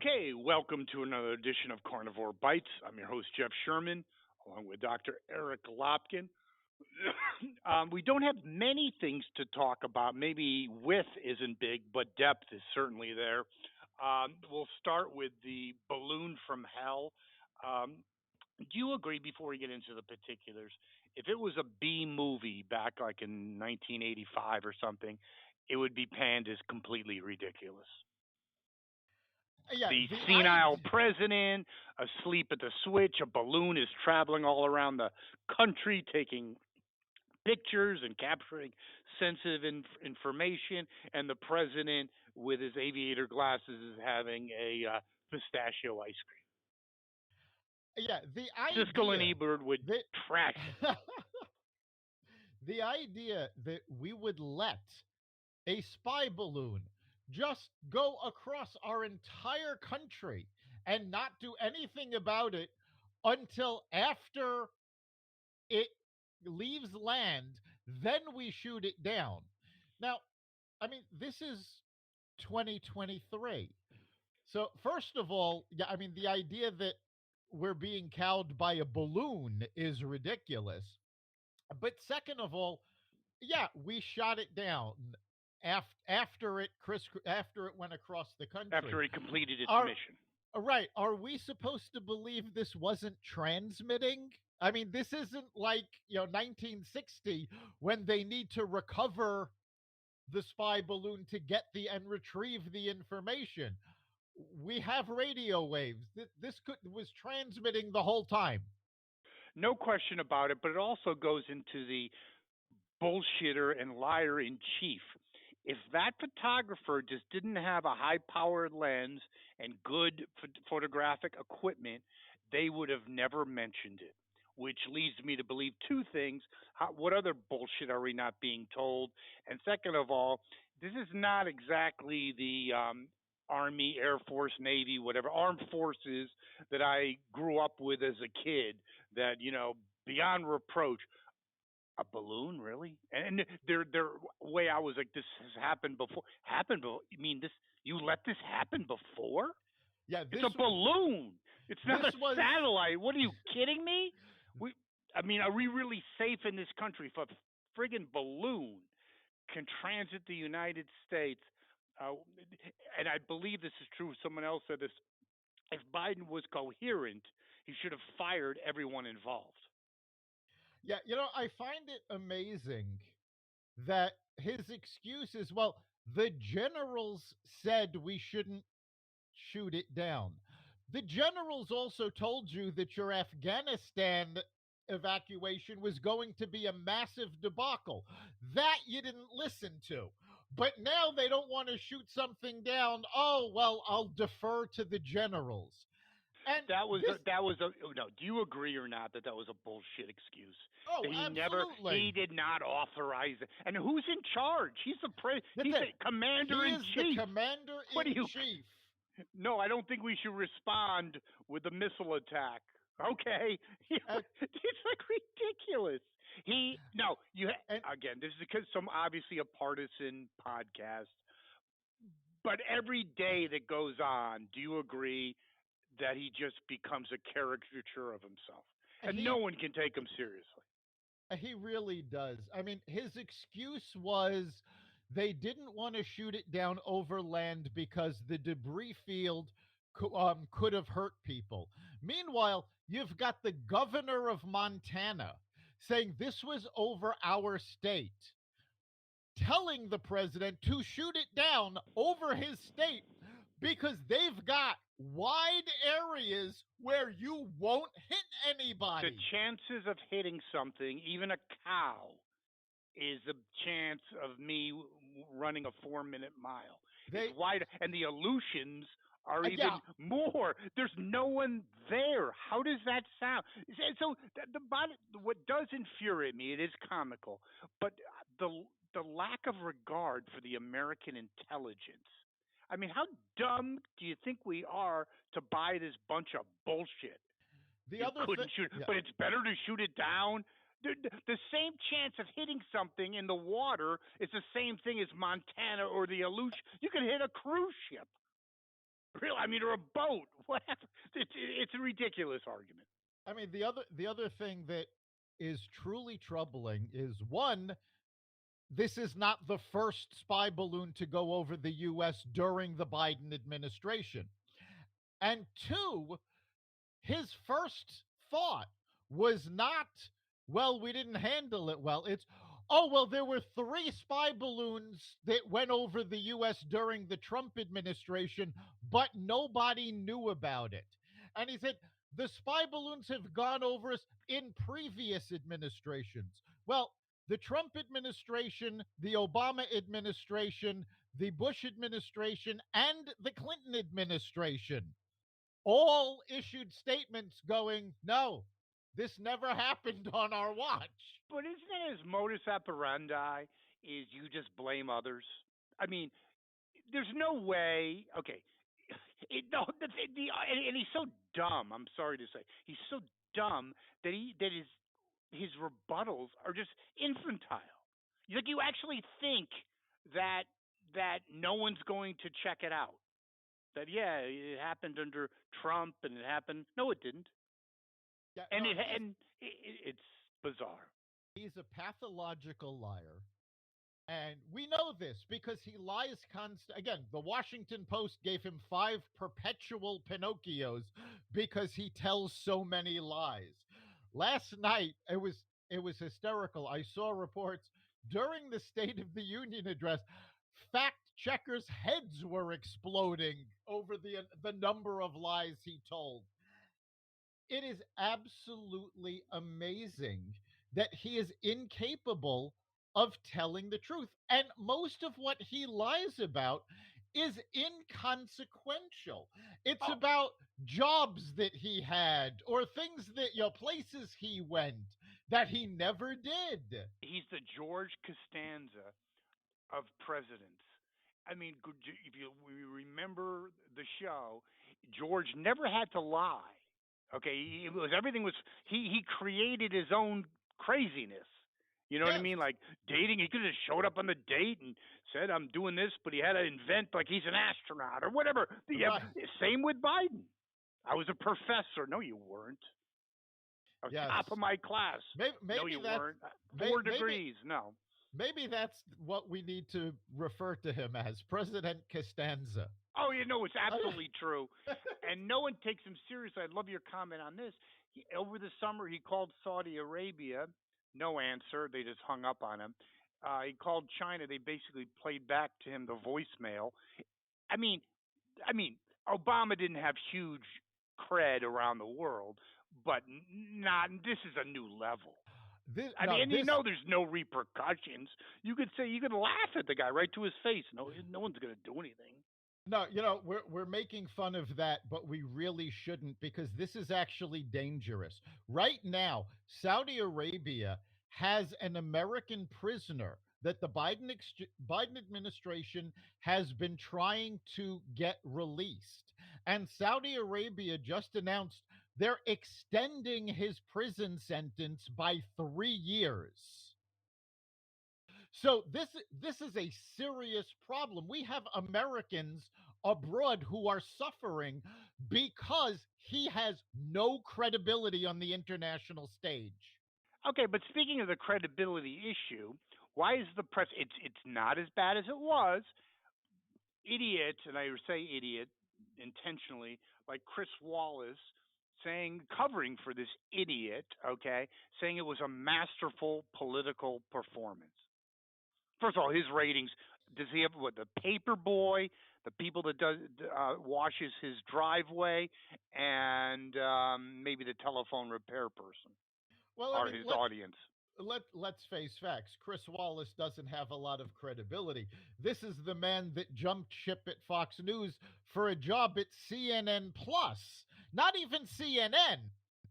Okay, welcome to another edition of Carnivore Bites. I'm your host, Jeff Sherman, along with Dr. Eric Lopkin. We don't have many things to talk about. Maybe width isn't big, but depth is certainly there. We'll start with the balloon from hell. Um, do you agree, before we get into the particulars, if it was a B movie back like in 1985 or something, it would be panned as completely ridiculous? Yeah, The the senile idea. president asleep at the switch. A balloon is traveling all around the country, taking pictures and capturing sensitive information. And the president, with his aviator glasses, is having a pistachio ice Yeah, the cream. Siskel and idea Ebert would that trash it. the idea that we would let a spy balloon just go across our entire country and not do anything about it until after it leaves land, then we shoot it down. Now, I mean, this is 2023. So, first of all, yeah, I mean, the idea that we're being cowed by a balloon is ridiculous. But second of all, yeah, we shot it down after it went across the country. After he completed its Are mission. right? Are we supposed to believe this wasn't transmitting? I mean, this isn't like 1960 when they need to recover the spy balloon to get the and retrieve the information. We have radio waves. This could was transmitting the whole time. No question about it, but it also goes into the bullshitter and liar in chief. If that photographer just didn't have a high powered lens and good photographic equipment, they would have never mentioned it. Which leads me to believe two things. What other bullshit are we not being told? And second of all, this is not exactly the Army, Air Force, Navy, whatever, armed forces that I grew up with as a kid that, beyond reproach. A balloon, really? And their way I was like, this has happened before. Happened before? You mean this? You let this happen before? Yeah, It's a balloon. It's not a this was satellite. What are you kidding me? We, I mean, are we really safe in this country if a friggin' balloon can transit the United States? Uh, and I believe this is true. Someone else said this. If Biden was coherent, he should have fired everyone involved. yeah, I find it amazing that his excuse is, well, the generals said we shouldn't shoot it down. The generals also told you that your Afghanistan evacuation was going to be a massive debacle. That you didn't listen to. But now they don't want to shoot something down. Oh, well, I'll defer to the generals. And this, That was a no. Do you agree or not that that was a bullshit excuse? oh, That he absolutely. did not authorize it. And who's in charge? That's he's it. the commander He in is the chief. commander What do in you? chief. No, I don't think we should respond with a missile attack. Okay, And, it's like ridiculous. He no, and again. This is because some obviously a partisan podcast, but every day that goes on, do you agree that he just becomes a caricature of himself, and no he one can take him seriously? He really does. I mean, his excuse was they didn't want to shoot it down over land because the debris field could have hurt people. Meanwhile, you've got the governor of Montana saying this was over our state, telling the president to shoot it down over his state because they've got wide areas where you won't hit The anybody. chances of hitting something, even a cow, is the chance of me running a 4 minute mile. It's They, wide, and the Aleutians are yeah, even more. There's no one there. How does that sound? So what does infuriate me, it is comical, but the lack of regard for the American intelligence. I mean, how dumb do you think we are to buy this bunch of bullshit? the You other thing, couldn't shoot, yeah. but it's better to shoot it down. The same chance of hitting something in the water is the same thing as Montana or the Aleutian. You can hit a cruise ship. Really, I mean, or a boat. What? It's a ridiculous argument. I mean, the other thing that is truly troubling is one, this is not the first spy balloon to go over the US during the Biden administration. And two, his first thought was not, well, we didn't handle it well. It's, oh, well, there were three spy balloons that went over the US during the Trump administration, but nobody knew about it. And he said, the spy balloons have gone over us in previous administrations. Well, the Trump administration, the Obama administration, the Bush administration, and the Clinton administration all issued statements going, no, this never happened on our watch. But isn't it his modus operandi? Is you just blame others? I mean, there's no way. Okay, no, and he's so dumb. I'm sorry to say, he's so dumb that his rebuttals are just infantile. Like you actually think that no one's going to check it out. That yeah, it happened under Trump and it happened. No, it didn't, Yeah, and no, it's bizarre. he's a pathological liar. And we know this because he lies again, the Washington Post gave him 5 perpetual Pinocchios because he tells so many lies. Last night it was hysterical. I saw reports during the State of the Union address, fact checkers' heads were exploding over the number of lies he told. It is absolutely amazing that he is incapable of telling the truth. And most of what he lies about is inconsequential. It's Oh, about jobs that he had or things that, places he went that he never did. he's the George Costanza of presidents. I mean, if you we remember the show, George never had to lie. Okay, it was everything was he created his own craziness. You know what I Yes, mean? Like dating, he could have showed up on the date and said, "I'm doing this," but he had to invent like he's an astronaut or whatever. right. Same with Biden. I was a professor. No, you weren't. I was top of Yes. my class. Maybe, No, maybe you that's weren't. may, 4 degrees. No. maybe that's what we need to refer to him as, President Costanza. Oh, you know, it's absolutely true. And no one takes him seriously. I'd love your comment on this. Over the summer, he called Saudi Arabia. No answer. They just hung up on him. He called China. They basically played back to him the voicemail. I mean, I mean, Obama didn't have huge cred around the world, but not. This is a new level. This I now mean, and this there's no repercussions. You could laugh at the guy right to his face. No one's going to do anything. No, we're making fun of that, but we really shouldn't because this is actually dangerous. Right now, Saudi Arabia has an American prisoner that the Biden administration has been trying to get released. And Saudi Arabia just announced they're extending his prison sentence by 3 years. So this is a serious problem. We have Americans abroad who are suffering because he has no credibility on the international stage. Okay, but speaking of the credibility issue, why is the press? It's not as bad as it was. Idiots, and I say idiot intentionally, like Chris Wallace, saying covering for this idiot. Okay, saying it was a masterful political performance. First of all, his ratings. Does he have what the paper boy, the people that does washes his driveway, and maybe the telephone repair person Well, I are mean, his audience? let's face facts. Chris Wallace doesn't have a lot of credibility. This is the man that jumped ship at Fox News for a job at CNN Plus. Not even CNN.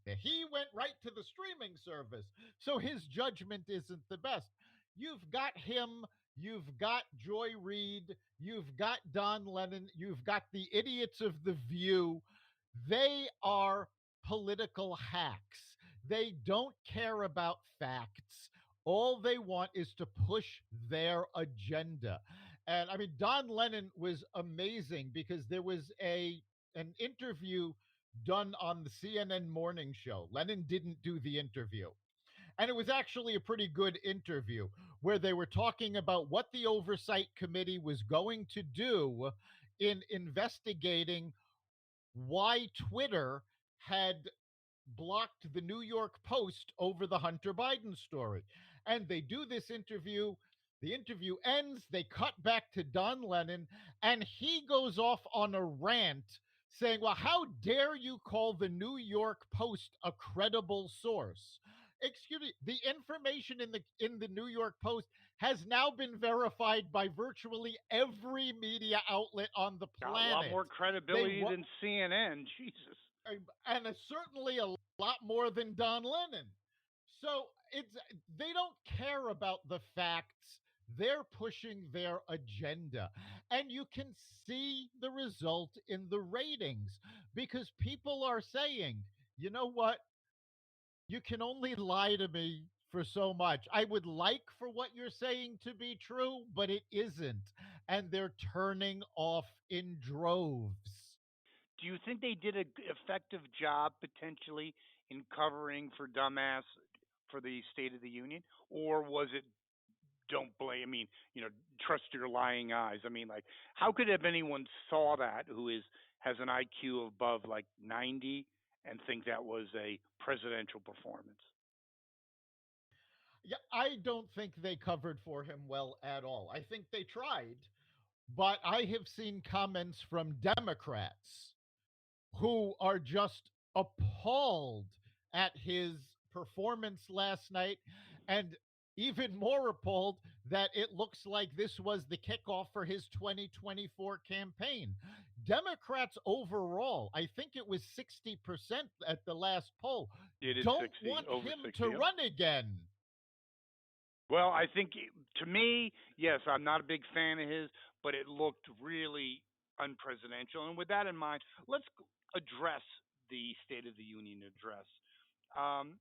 He went right to the streaming service. So his judgment isn't the best. You've got him, you've got Joy Reid, you've got Don Lennon, you've got the idiots of The View. They are political hacks. They don't care about facts. All they want is to push their agenda. And I mean, Don Lennon was amazing because there was a an interview done on the CNN morning show. Lennon didn't do the interview. And it was actually a pretty good interview where they were talking about what the oversight committee was going to do in investigating why Twitter had blocked the New York Post over the Hunter Biden story. And they do this interview. The interview ends. They cut back to Don Lennon, and he goes off on a rant saying, "Well, how dare you call the New York Post a credible source?" Excuse me, the information in the New York Post has now been verified by virtually every media outlet on the Got a lot planet. more They credibility than CNN. Jesus. and it's certainly a lot more than Don Lennon. So they don't care about the facts. They're pushing their agenda. And you can see the result in the ratings because people are saying, you know what? You can only lie to me for so much. I would like for what you're saying to be true, but it isn't. And they're turning off in droves. Do you think they did an effective job potentially in covering for dumbass for the State of the Union, or was it don't blame? I mean, trust your lying eyes. I mean, like, how could have anyone saw that who is has an IQ above like 90 and think that was a presidential performance? Yeah, I don't think they covered for him well at all. I think they tried, but I have seen comments from Democrats who are just appalled at his performance last night and even more appalled that it looks like this was the kickoff for his 2024 campaign. Democrats overall, I think it was 60% at the last poll, It is don't 60, want over him 60. to Yep. run again. Well, I think to me, yes, I'm not a big fan of his, but it looked really unpresidential. And with that in mind, let's address the State of the Union address. Um,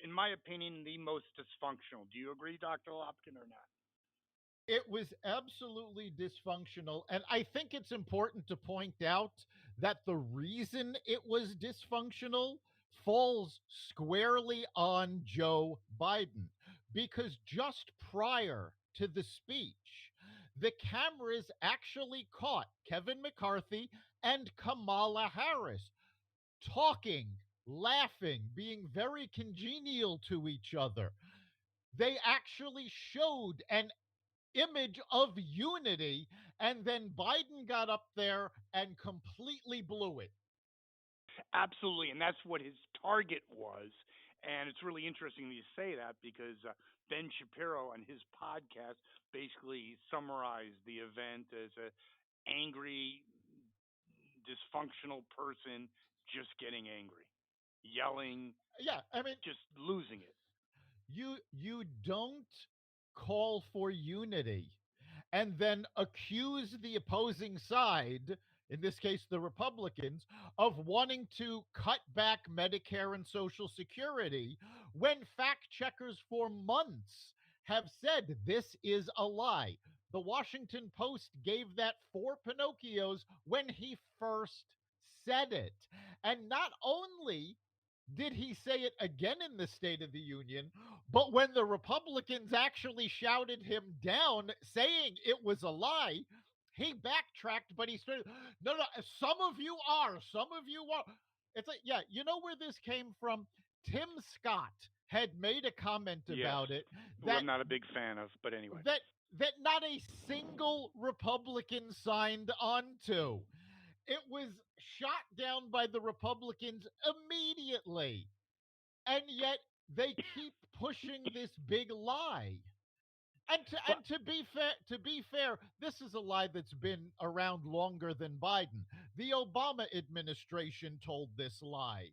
in my opinion, the most dysfunctional. Do you agree, Dr. Lopkin, or not? It was absolutely dysfunctional. And I think it's important to point out that the reason it was dysfunctional falls squarely on Joe Biden. Because just prior to the speech, the cameras actually caught Kevin McCarthy and Kamala Harris talking, laughing, being very congenial to each other. They actually showed an image of unity, and then Biden got up there and completely blew it. Absolutely, and that's what his target was. And it's really interesting that you say that because Ben Shapiro on his podcast basically summarized the event as a angry, dysfunctional person just getting angry, yelling, Yeah, I mean, just losing it. you don't call for unity and then accuse the opposing side, in this case the Republicans, of wanting to cut back Medicare and Social Security when fact checkers for months have said this is a lie. The Washington Post gave that four Pinocchios when he first said it. And not only did he say it again in the State of the Union, but when the Republicans actually shouted him down saying it was a lie, he backtracked, but he started, no, no, some of you are, some of you are. It's like, yeah, you know where this came from? Tim Scott had made a comment Yes, about it who that I'm not a big fan of, but anyway. that that not a single Republican signed on to. It was shot down by the Republicans immediately. And yet they keep pushing this big lie. But To be fair, this is a lie that's been around longer than Biden. The Obama administration told this lie.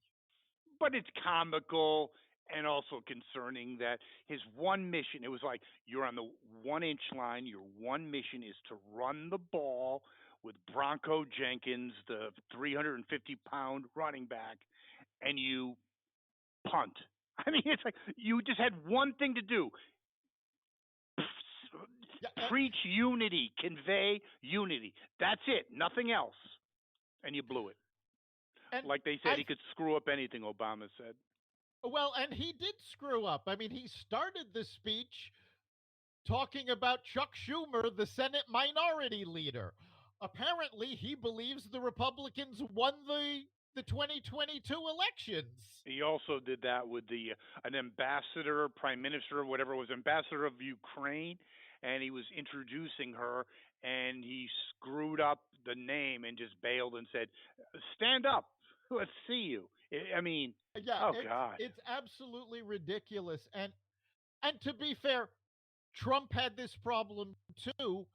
but it's comical and also concerning that his one mission, it was like you're on the 1 inch line, your one mission is to run the ball with Bronco Jenkins, the 350-pound running back, and you punt. I mean, it's like you just had one thing to do. preach unity, convey unity. That's it, nothing else. And you blew it. and Like they said, I he could screw up anything, Obama said. well, and he did screw up. I mean, he started the speech talking about Chuck Schumer, the Senate Minority Leader. Apparently, he believes the Republicans won the 2022 elections. He also did that with the an ambassador, prime minister, whatever it was, ambassador of Ukraine, and he was introducing her, and he screwed up the name and just bailed and said, "Stand up, let's see you." I mean, Yeah, oh God. it's absolutely ridiculous. And to be fair, Trump had this problem too.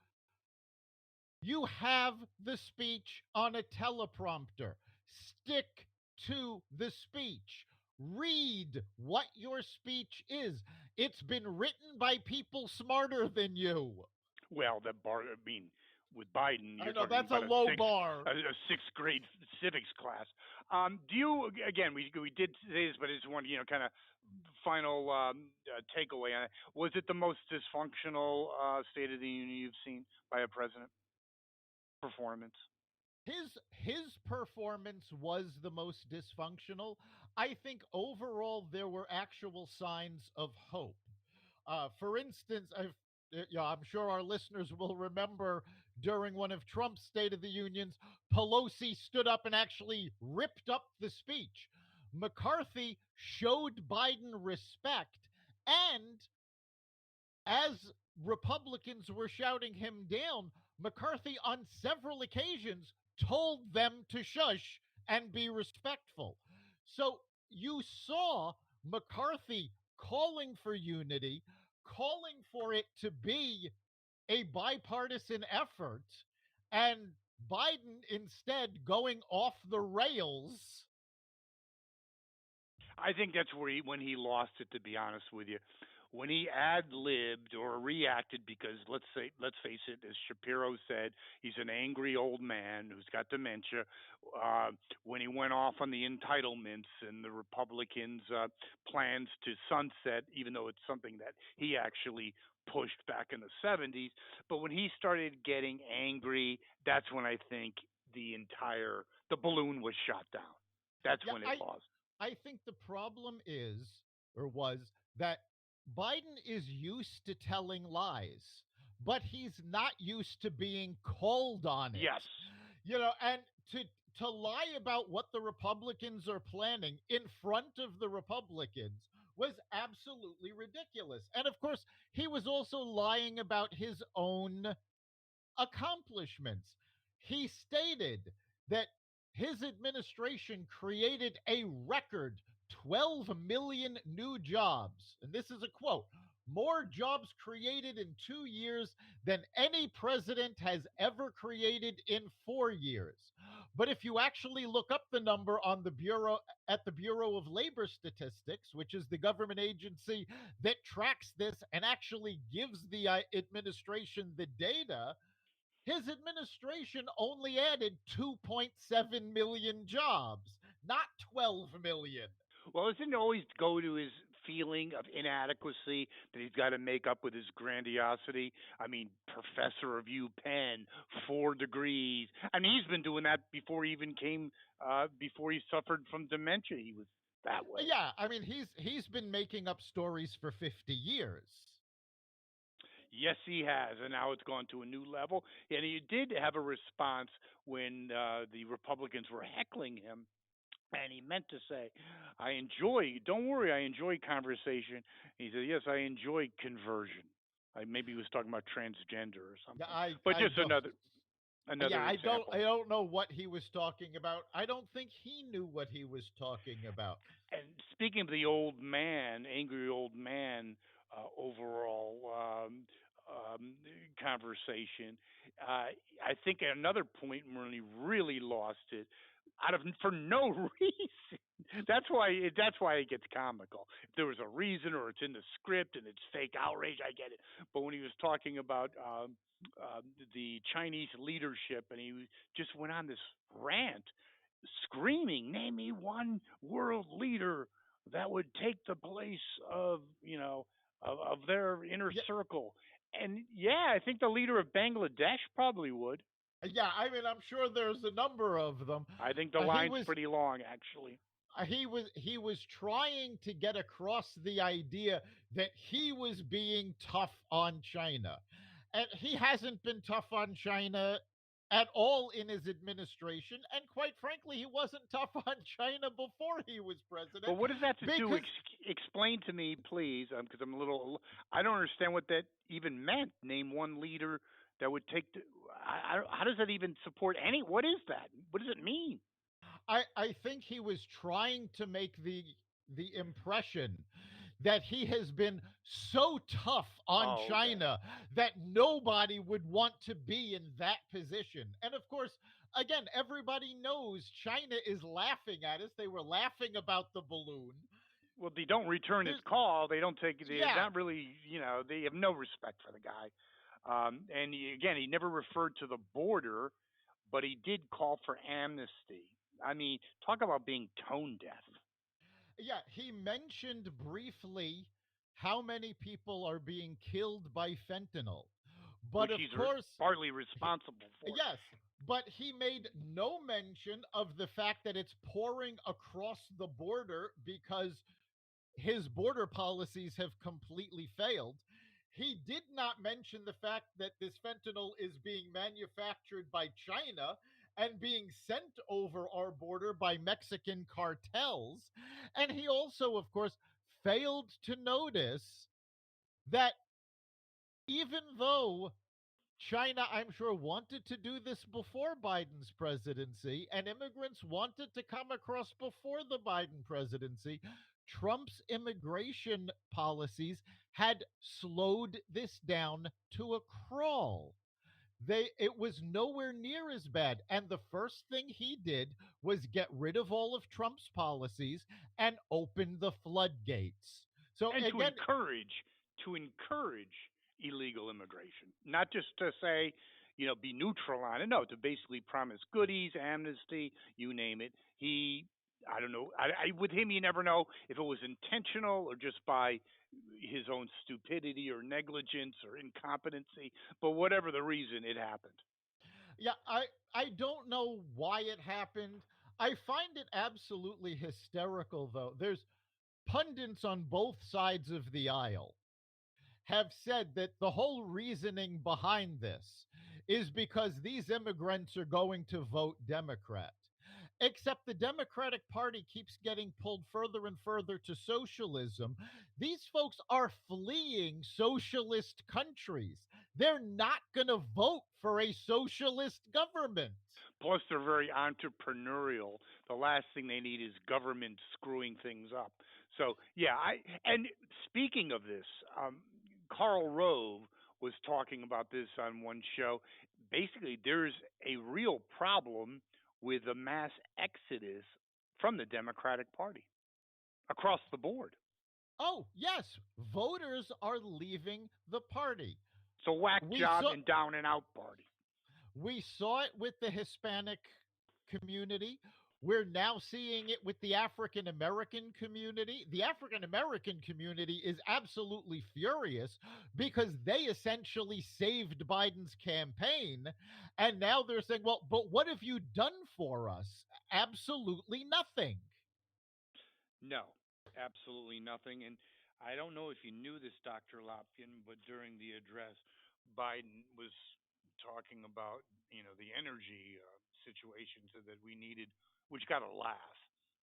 You have the speech on a teleprompter. Stick to the speech. Read what your speech is. It's been written by people smarter than you. Well, I mean, with Biden, I you're know talking that's a about low bar. a sixth grade civics class. Do you again? We did say this, but it's one kind of final takeaway on it. Was it the most dysfunctional State of the Union you've seen by a president performance? His performance was the most dysfunctional. I think overall there were actual signs of hope. For instance, yeah, I'm sure our listeners will remember during one of Trump's State of the Unions, Pelosi stood up and actually ripped up the speech. McCarthy showed Biden respect, and as Republicans were shouting him down, McCarthy on several occasions told them to shush and be respectful. So you saw McCarthy calling for unity, calling for it to be a bipartisan effort, and Biden instead going off the rails. I think that's where when he lost it. To be honest with you, when he ad libbed or reacted, because let's face it, as Shapiro said, he's an angry old man who's got dementia. Uh, when he went off on the entitlements and the Republicans' plans to sunset, even though it's something that he actually pushed back in the 70s, but when he started getting angry, that's when I think the balloon was shot down. That's Yeah, when it lost. I think the problem is, or was, that Biden is used to telling lies, but he's not used to being called on it. Yes. And to lie about what the Republicans are planning in front of the Republicans was absolutely ridiculous. And of course, he was also lying about his own accomplishments. He stated that his administration created a record 12 million new jobs. And this is a quote: more jobs created in 2 years than any president has ever created in 4 years. But if you actually look up the number on the Bureau of Labor Statistics, which is the government agency that tracks this and actually gives the administration the data, his administration only added 2.7 million jobs, not 12 million. Well, doesn't it always go to his feeling of inadequacy that he's got to make up with his grandiosity? I mean, professor of UPenn, 4 degrees. I mean, he's been doing that before he even came, before he suffered from dementia. He was that way. Yeah, I mean he's been making up stories for 50 years. Yes, he has, and now it's gone to a new level. And he did have a response when the Republicans were heckling him, and he meant to say, "I enjoy. Don't worry, I enjoy conversation." He said, "Yes, I enjoy conversion." Maybe he was talking about transgender or Yeah, something, but I just don't yeah, another I example. don't know what he was talking about. I don't think he knew what he was talking about. And speaking of the old man, angry old man, overall conversation, I think at another point when he really lost it, out of for no reason. That's why it gets comical. If there was a reason or it's in the script and it's fake outrage, I get it. But when he was talking about the Chinese leadership and he just went on this rant screaming, "Name me one world leader that would take the place of of their inner Yeah, circle." And yeah, I think the leader of Bangladesh probably would. Yeah, I mean, I'm sure there's a number of them. I think the He line's was pretty long, actually. he was trying to get across the idea that he was being tough on China. And he hasn't been tough on China at all in his administration, and quite frankly, he wasn't tough on China before he was But president what does that have to do? because Explain to me, please, because I'm a little. I don't understand what that even meant. Name one leader that would take. How does that even support any? What is that? What does it mean? I think he was trying to make the impression that he has been so tough on Oh, okay. China that nobody would want to be in that position. And of course, again, everybody knows China is laughing at us. They were laughing about the balloon. Well, they don't return his There's call. They don't take. They're yeah, not really. They have no respect for the guy. And again, he never referred to the border, but he did call for amnesty. I mean, talk about being tone deaf, yeah, he mentioned briefly how many people are being killed by fentanyl. But which of he's course, partly he, responsible for. yes, but he made no mention of the fact that it's pouring across the border because his border policies have completely failed. He did not mention the fact that this fentanyl is being manufactured by China and being sent over our border by Mexican cartels. And he also, of course, failed to notice that even though China, I'm sure, wanted to do this before Biden's presidency, and immigrants wanted to come across before the Biden presidency. Trump's immigration policies had slowed this down to a crawl. It was nowhere near as bad. And the first thing he did was get rid of all of Trump's policies and open the floodgates. So And again, to encourage illegal immigration, not just to say, be neutral on it. No, to basically promise goodies, amnesty, you name it. I don't know. With him, you never know if it was intentional or just by his own stupidity or negligence or incompetency. But whatever the reason, it happened. yeah, I don't know why it happened. I find it absolutely hysterical though. There's pundits on both sides of the aisle have said that the whole reasoning behind this is because these immigrants are going to vote Democrat. Except the Democratic Party keeps getting pulled further and further to socialism. These folks are fleeing socialist countries. They're not going to vote for a socialist government. Plus, they're very entrepreneurial. The last thing they need is government screwing things up. So, yeah, and speaking of this, Karl Rove was talking about this on one show. Basically, there's a real problem with the mass exodus from the Democratic Party across the board. Oh, yes, voters are leaving the party. It's a whack We job saw and down and out party. We saw it with the Hispanic community. We're now seeing it with the African American community. The African American community is absolutely furious because they essentially saved Biden's campaign. And now they're saying, well, but what have you done for us? Absolutely nothing. No, absolutely nothing. And I don't know if you knew this, Dr. Lopkin, but during the address, Biden was talking about the energy situation, so that we needed, which got a laugh.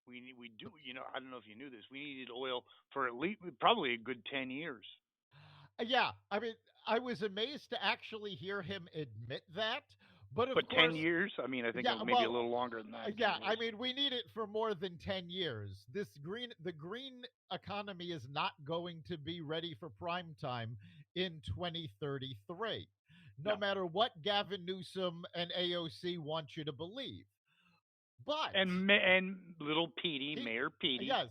We do I don't know if you knew this. We needed oil for at least probably a good 10 years. Yeah, I mean, I was amazed to actually hear him admit that. But of But ten course, years? I mean, I think yeah, maybe a well, little longer than that. yeah, 10 years. I mean, we need it for more than 10 years. The green economy is not going to be ready for prime time in 2033, no No. matter what Gavin Newsom and AOC want you to believe. But And little Petey, he, Mayor Petey, yes,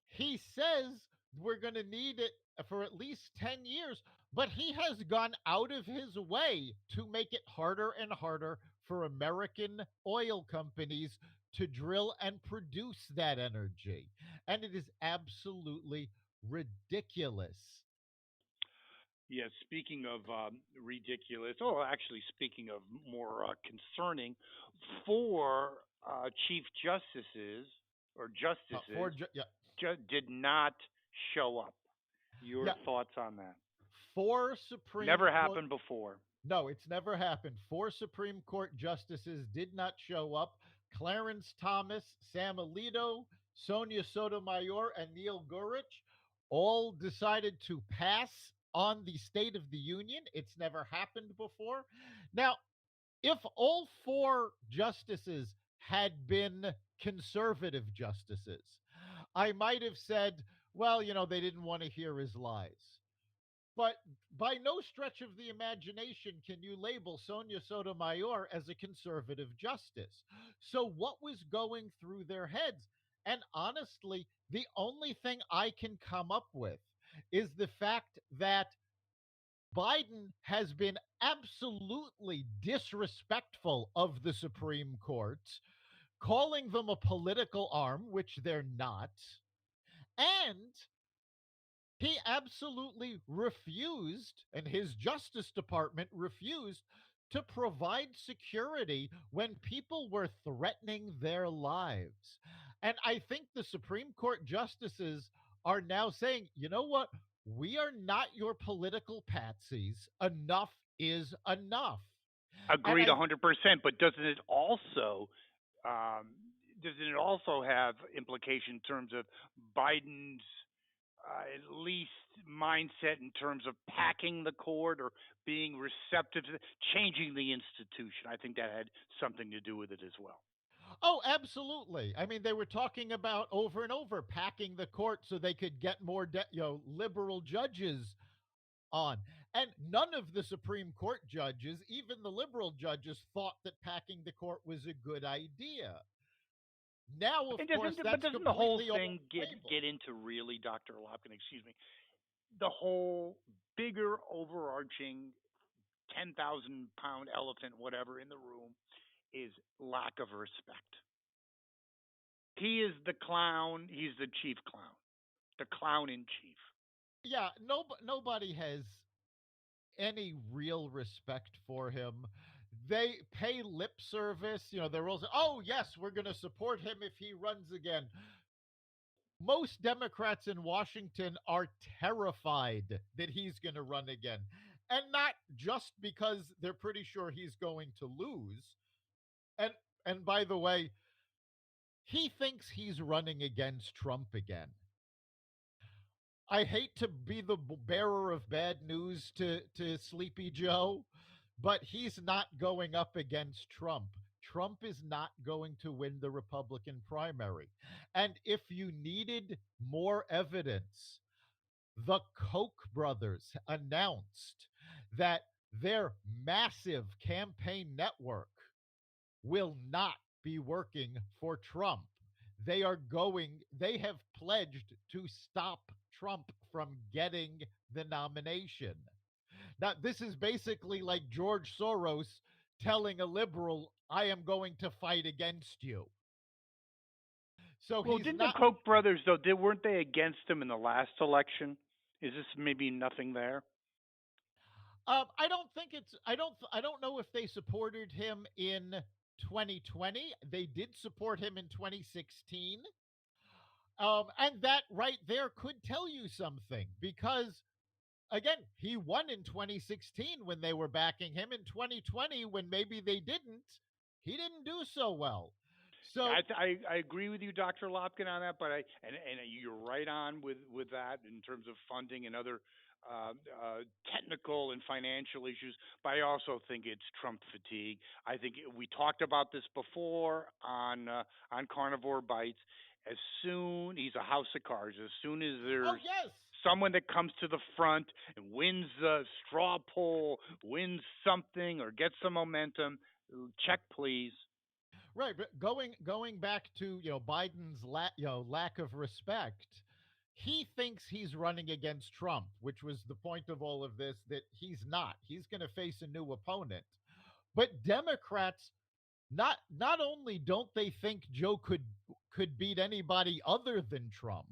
he says we're going to need it for at least 10 years, but he has gone out of his way to make it harder and harder for American oil companies to drill and produce that energy. And it is absolutely ridiculous. Yes, speaking of ridiculous, oh, actually, speaking of more concerning, four chief justices or justices Yeah, did not show up. Your yeah, thoughts on that? four Supreme Never Court. happened before. No, it's never happened. Four Supreme Court justices did not show up. Clarence Thomas, Sam Alito, Sonia Sotomayor, and Neil Gorsuch all decided to pass on the State of the Union. It's never happened before. Now, if all four justices had been conservative justices, I might have said, well, they didn't want to hear his lies. But by no stretch of the imagination can you label Sonia Sotomayor as a conservative justice. So, what was going through their heads? And honestly, the only thing I can come up with is the fact that Biden has been absolutely disrespectful of the Supreme Court, calling them a political arm, which they're not, and he absolutely refused, and his Justice Department refused to provide security when people were threatening their lives. And I think the Supreme Court justices are now saying, you know what? We are not your political patsies. Enough is enough. And Agreed, 100%. But um, doesn't it also have implication in terms of Biden's at least mindset in terms of packing the court or being receptive to changing the institution? I think that had something to do with it as well. oh, absolutely. I mean, they were talking about over and over packing the court so they could get more, liberal judges on. And none of the Supreme Court judges, even the liberal judges, thought that packing the court was a good idea. Now, of And course, but that's doesn't the whole completely off thing the table. get into really, Dr. Lopkin, excuse me, the whole bigger overarching 10,000 pound elephant, whatever, in the room is lack of respect. He is the clown. He's the chief clown, the clown in chief. Yeah, nobody has any real respect for him. They pay lip service. They're also, oh, yes, we're going to support him if he runs again. Most Democrats in Washington are terrified that he's going to run again. And not just because they're pretty sure he's going to lose. And and by the way, he thinks he's running against Trump again. I hate to be the bearer of bad news to Sleepy Joe, but he's not going up against Trump. Trump is not going to win the Republican primary. And if you needed more evidence, the Koch brothers announced that their massive campaign network will not be working for Trump. They have pledged to stop Trump from getting the nomination. Now, this is basically like George Soros telling a liberal, I am going to fight against you. So Well, he's didn't the not. Koch brothers though? Weren't they against him in the last election? Is this maybe nothing there? I don't think it's. I don't know if they supported him in 2020. They did support him in 2016. And that right there could tell you something because, again, he won in 2016 when they were backing him. In 2020, when maybe they didn't, he didn't do so well. Yeah, So, I agree with you, Dr. Lopkin, on that. But and you're right on with that in terms of funding and other technical and financial issues. But I also think it's Trump fatigue. I think we talked about this before on Carnivore Bites. As soon he's a house of cards. As soon as oh, there's yes. someone that comes to the front and wins the straw poll, wins something, or gets some momentum, check please. Right, but going back to Biden's lack of respect, he thinks he's running against Trump, which was the point of all of this. That he's not. He's going to face a new opponent. But Democrats not only don't they think Joe could beat anybody other than Trump,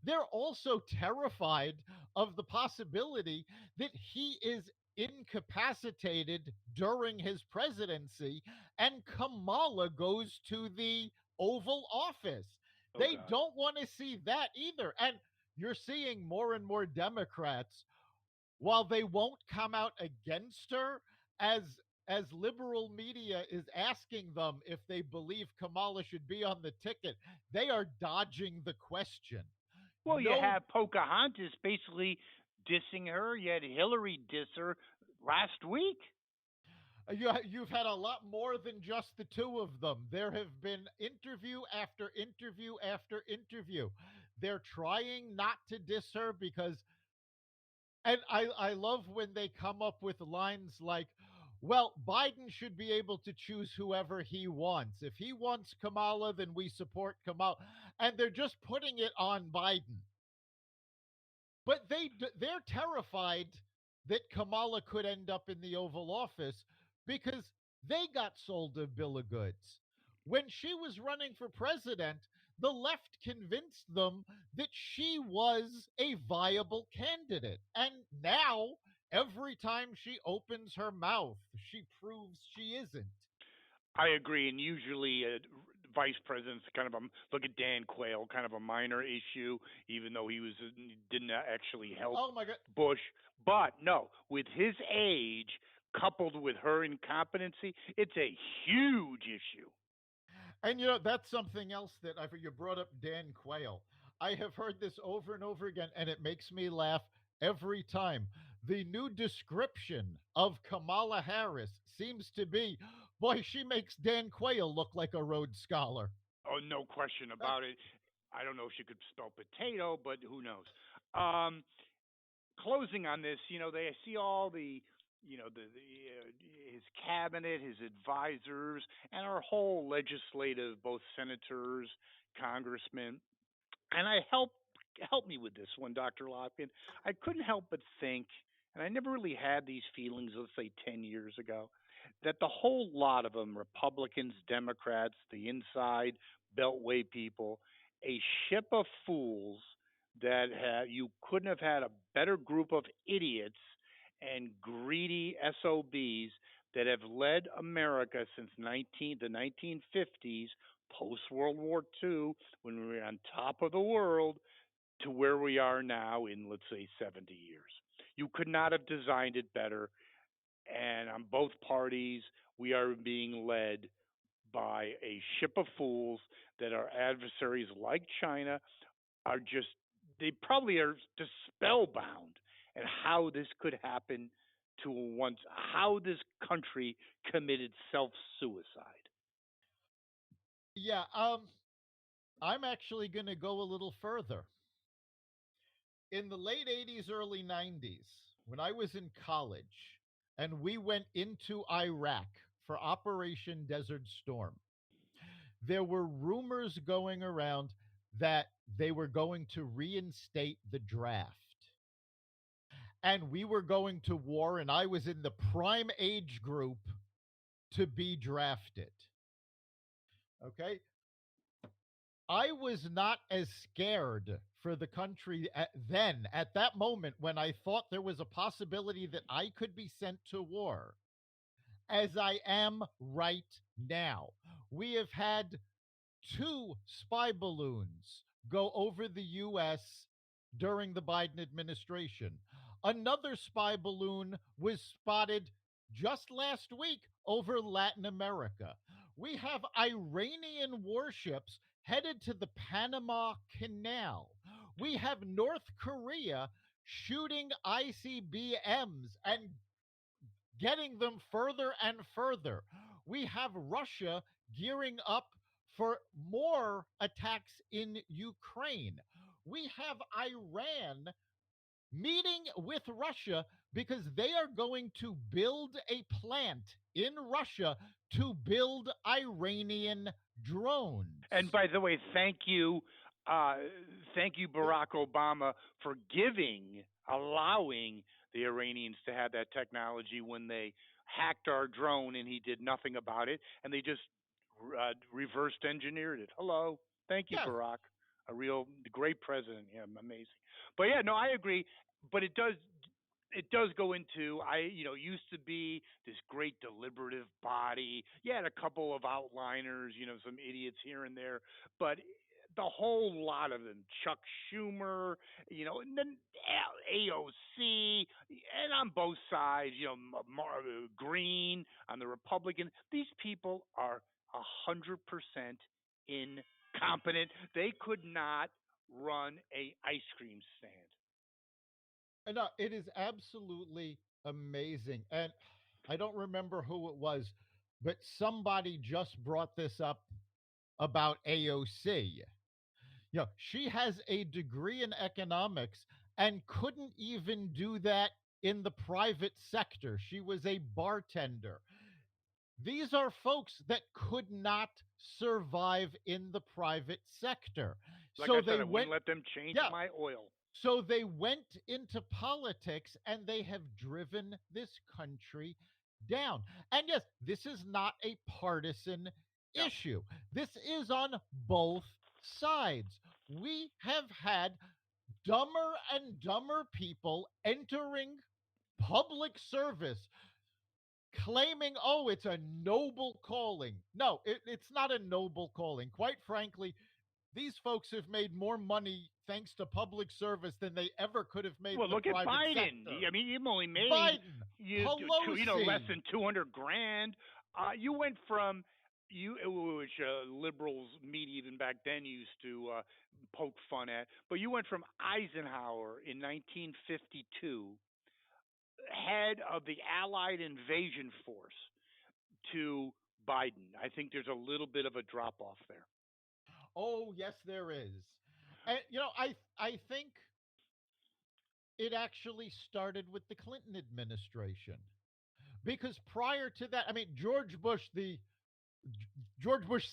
they're also terrified of the possibility that he is incapacitated during his presidency and Kamala goes to the Oval Office. Oh They God. don't want to see that either. And you're seeing more and more Democrats, while they won't come out against her, as liberal media is asking them if they believe Kamala should be on the ticket, they are dodging the question. Well, you No, have Pocahontas basically dissing her. You had Hillary diss her last week. you've had a lot more than just the two of them. There have been interview after interview after interview. They're trying not to diss her because, and I love when they come up with lines like, well, Biden should be able to choose whoever he wants. If he wants Kamala, then we support Kamala. And they're just putting it on Biden. But they're terrified that Kamala could end up in the Oval Office because they got sold a bill of goods. When she was running for president, the left convinced them that she was a viable candidate. And now, every time she opens her mouth, she proves she isn't. I agree, and usually vice president's kind of a look at Dan Quayle, kind of a minor issue, even though he didn't actually help Oh my God. Bush. But no, with his age coupled with her incompetency, it's a huge issue. And that's something else that you brought up Dan Quayle. I have heard this over and over again, and it makes me laugh every time. The new description of Kamala Harris seems to be, boy, she makes Dan Quayle look like a Rhodes Scholar. Oh, no question about it. I don't know if she could spell potato, but who knows? Um, Closing on this, they see all the, his cabinet, his advisors, and our whole legislative, both senators, congressmen, and I help me with this one, Dr. Lockton. I couldn't help but think, and I never really had these feelings, let's say 10 years ago, that the whole lot of them, Republicans, Democrats, the inside Beltway people, a ship of fools that you couldn't have had a better group of idiots and greedy SOBs that have led America since the 1950s, post World War II, when we were on top of the world, to where we are now in, let's say, 70 years. You could not have designed it better. And on both parties, we are being led by a ship of fools that our adversaries, like China, are just, they probably are just spellbound at how this could happen to once, how this country committed self suicide. Yeah, I'm actually going to go a little further. In the late 80s, early 90s, when I was in college and we went into Iraq for Operation Desert Storm, there were rumors going around that they were going to reinstate the draft. And we were going to war, and I was in the prime age group to be drafted. Okay. I was not as scared for the country at that moment, when I thought there was a possibility that I could be sent to war, as I am right now. We have had two spy balloons go over the U.S. during the Biden administration. Another spy balloon was spotted just last week over Latin America. We have Iranian warships headed to the Panama Canal. We have North Korea shooting ICBMs and getting them further and further. We have Russia gearing up for more attacks in Ukraine. We have Iran meeting with Russia because they are going to build a plant in Russia to build Iranian And drones. by the way, uh, thank you, Barack Obama, for allowing the Iranians to have that technology when they hacked our drone and he did nothing about it, and they just reversed engineered it. Hello, thank you, Yes, Barack. A real great president. Yeah, amazing. But yeah, no, I agree. But it does go into used to be this great deliberative body. You had a couple of outliners, some idiots here and there, but the whole lot of them, Chuck Schumer, and then AOC, and on both sides, Green on the Republican. These people are 100% incompetent. They could not run a ice cream stand. No, it is absolutely amazing. And I don't remember who it was, but somebody just brought this up about AOC. She has a degree in economics and couldn't even do that in the private sector. She was a bartender. These are folks that could not survive in the private sector. Like I So said, they I wouldn't went, let them change yeah, my oil. so they went into politics and they have driven this country down. And yes, this is not a partisan No. issue. This is on both sides. We have had dumber and dumber people entering public service claiming, oh, it's a noble calling. No, it's not a noble calling. Quite frankly, these folks have made more money thanks to public service than they ever could have made Well, in the look at private Biden. sector. I mean, you've only made Biden, you less Pelosi. than 200 grand. You went from which liberals media even back then used to poke fun at, but you went from Eisenhower in 1952, head of the Allied invasion force, to Biden. I think there's a little bit of a drop off there. Oh, yes, there is. And I think it actually started with the Clinton administration because prior to that, I mean, George Bush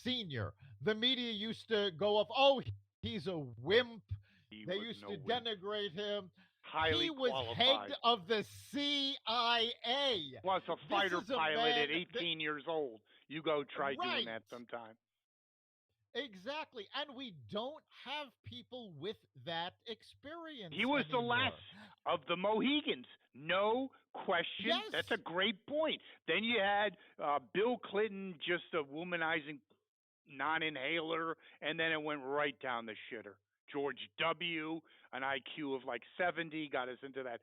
Senior, the media used to go off, oh, he's a wimp. He They was used no to wimp. denigrate him. Highly He was head qualified. of the CIA. Plus a This fighter is a pilot man at that, 18 years old. You go try doing right, that sometime. exactly. And we don't have people with that experience He was the last anymore. of the Mohegans. No question. That's Yes. a great point. Then you had Bill Clinton, just a womanizing non inhaler, and then it went right down the shitter. George W., an IQ of like 70, got us into that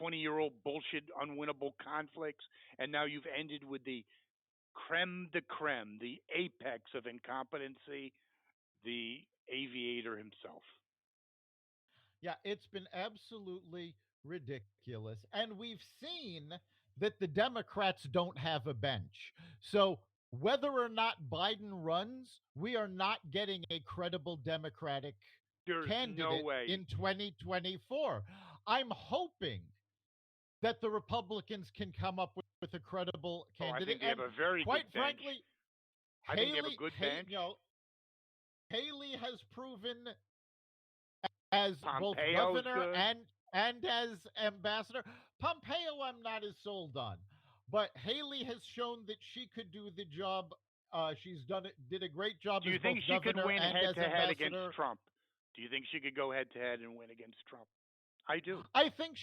20-year-old bullshit, unwinnable conflicts. And now you've ended with the creme de creme, the apex of incompetency, the aviator himself. Yeah, it's been absolutely ridiculous. And we've seen that the Democrats don't have a bench. So whether or not Biden runs, we are not getting a credible Democratic There's no candidate way. in 2024. I'm hoping that the Republicans can come up with a credible Oh, I candidate. think they have And a very good quite bench. frankly, I think they have a good bench. Haley has proven as both Pompeo's governor good. and as ambassador. Pompeo, I'm not as sold on, but Haley has shown that she could do the job. She's did a great job Do as you both think she could governor win and head as to head against ambassador. Trump? Do you think she could go head to head and win against Trump? I do. I think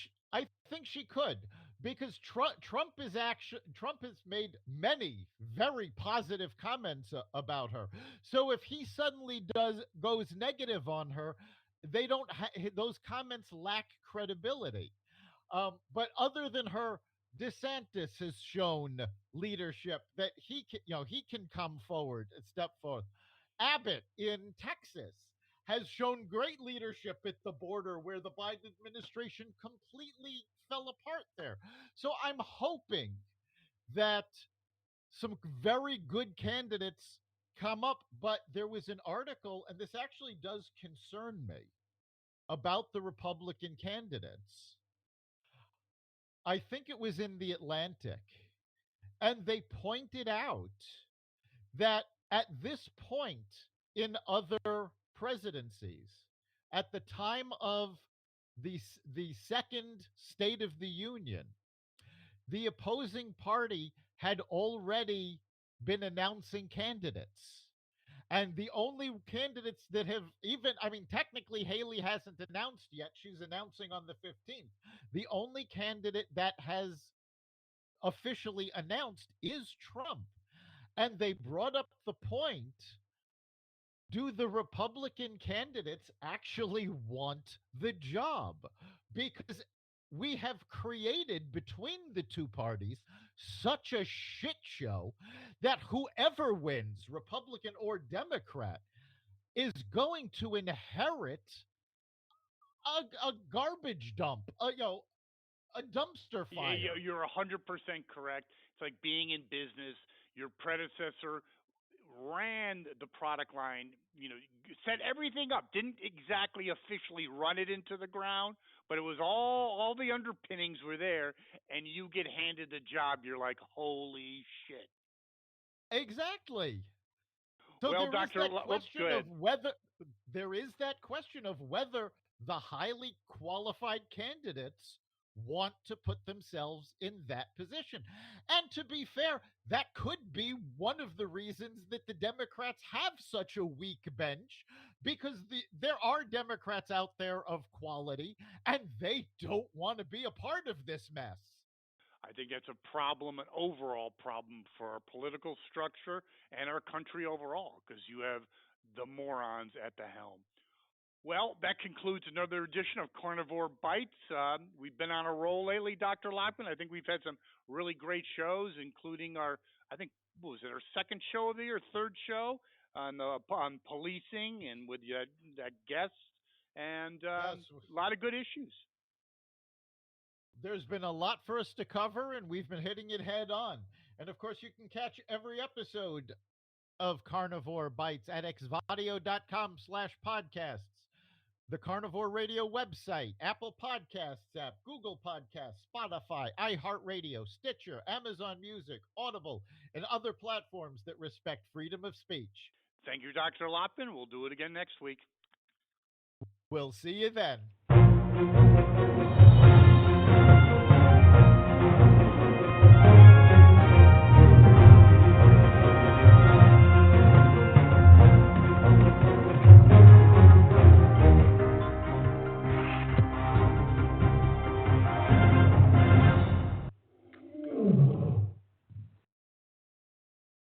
she could because Trump has made many very positive comments about her. So if he suddenly does goes negative on her, they don't those comments lack credibility. But other than her, DeSantis has shown leadership that he can come forward and step forward. Abbott in Texas has shown great leadership at the border where the Biden administration completely fell apart there. So I'm hoping that some very good candidates come up. But there was an article, and this actually does concern me, about the Republican candidates. I think it was in the Atlantic, and they pointed out that at this point in other presidencies, at the time of the second State of the Union, the opposing party had already been announcing candidates. And the only candidates that have even, I mean, technically, Haley hasn't announced yet. She's announcing on the 15th. The only candidate that has officially announced is Trump. And they brought up the point, do the Republican candidates actually want the job? Because we have created between the two parties such a shit show that whoever wins, Republican or Democrat, is going to inherit a garbage dump, a dumpster fire. You're 100% correct. It's like being in business. Your predecessor ran the product line, set everything up. Didn't exactly officially run it into the ground, but it was all the underpinnings were there, and you get handed the job. You're like, holy shit. Exactly. So Well, Doctor, oops, go ahead. there is that question of whether the highly qualified candidates want to put themselves in that position. And to be fair, that could be one of the reasons that the Democrats have such a weak bench, because there are Democrats out there of quality and they don't want to be a part of this mess. I think that's a problem, an overall problem for our political structure and our country overall, because you have the morons at the helm. Well, that concludes another edition of Carnivore Bites. We've been on a roll lately, Dr. Lockman. I think we've had some really great shows, including I think, what was it, our second show of the year, third show on policing and with that guest, and Yes, a lot of good issues. there's been a lot for us to cover, and we've been hitting it head on. And of course, you can catch every episode of Carnivore Bites at xvadio.com/podcasts, the Carnivore Radio website, Apple Podcasts app, Google Podcasts, Spotify, iHeartRadio, Stitcher, Amazon Music, Audible, and other platforms that respect freedom of speech. Thank you, Dr. Lockman. We'll do it again next week. We'll see you then.